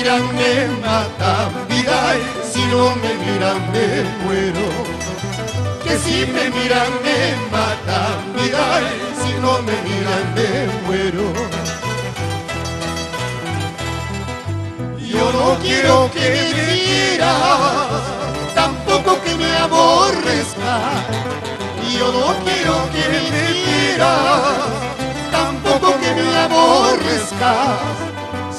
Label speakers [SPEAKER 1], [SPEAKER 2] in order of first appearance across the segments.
[SPEAKER 1] miran me matan, vida, si no me miran me muero. Que si me miran me matan, vida, si no me miran me muero. Yo no quiero que me quieras, tampoco que me aborrezcas. Yo no quiero que me quieras, tampoco que me aborrezcas.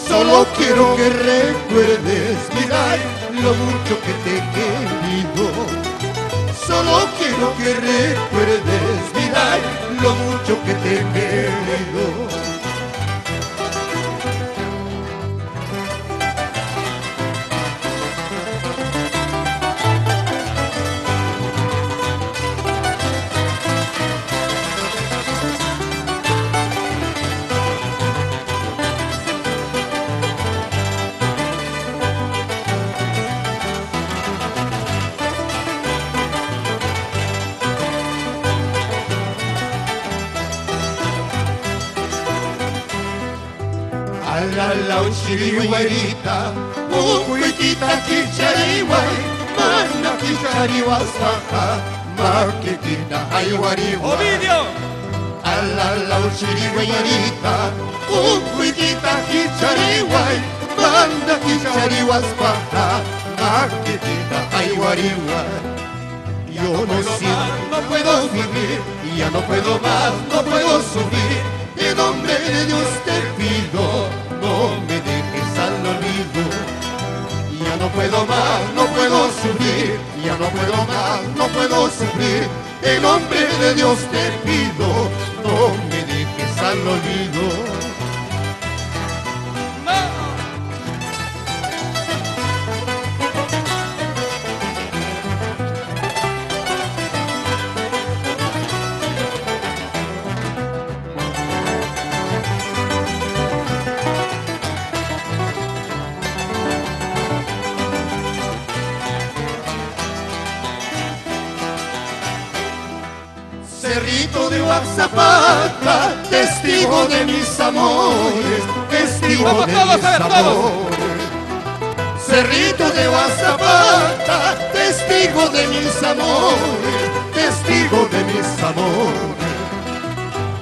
[SPEAKER 1] Solo quiero que recuerdes, mira, lo mucho que te he querido. Solo quiero que recuerdes, mira, lo mucho que te he querido. La uchirihuerita, ucuitita kicharihuay, mana kicharihuaspaja, maquitita ayhuarihuay.
[SPEAKER 2] ¡Ovidio!
[SPEAKER 1] La uchirihuerita, ucuitita kicharihuay, mana kicharihuaspaja, maquitita ayhuarihuay. Yo no siento, no puedo vivir, ya no puedo más, no puedo subir. En nombre de Dios te pido, no me dejes al olvido. Ya no puedo más, no puedo subir, ya no puedo más, no puedo sufrir. En nombre de Dios te pido, no me dejes al olvido. Cerrito de Oaxaca, testigo de mis amores, testigo de mis amores. Cerrito de Oaxaca, testigo de mis amores, testigo de mis amores.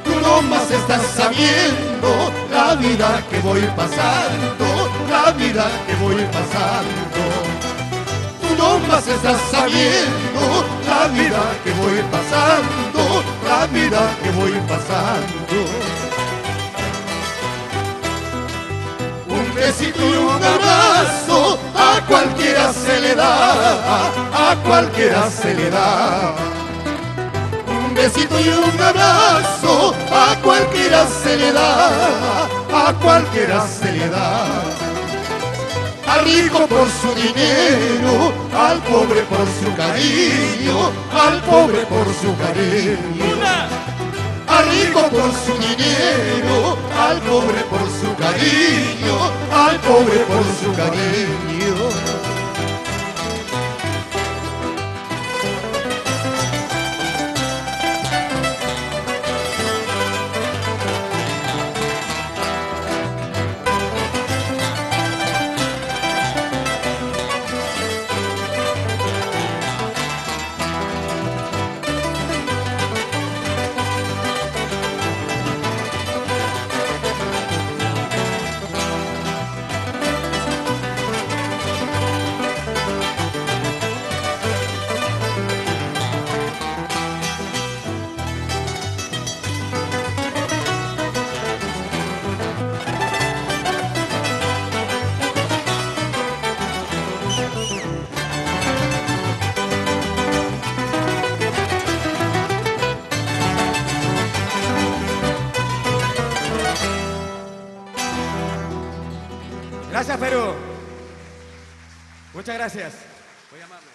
[SPEAKER 1] Tú nomás estás sabiendo la vida que voy pasando, la vida que voy pasando. Tú nomás estás sabiendo la vida que voy pasando, la vida que voy pasando. Un besito y un abrazo a cualquiera se le da, a cualquiera se le da. Un besito y un abrazo a cualquiera se le da, a cualquiera se le da. Al rico por su dinero, al pobre por su cariño, al pobre por su cariño. Al rico por su dinero, al pobre por su cariño, al pobre por su cariño.
[SPEAKER 2] Gracias, Perú. Muchas gracias. Muy amable.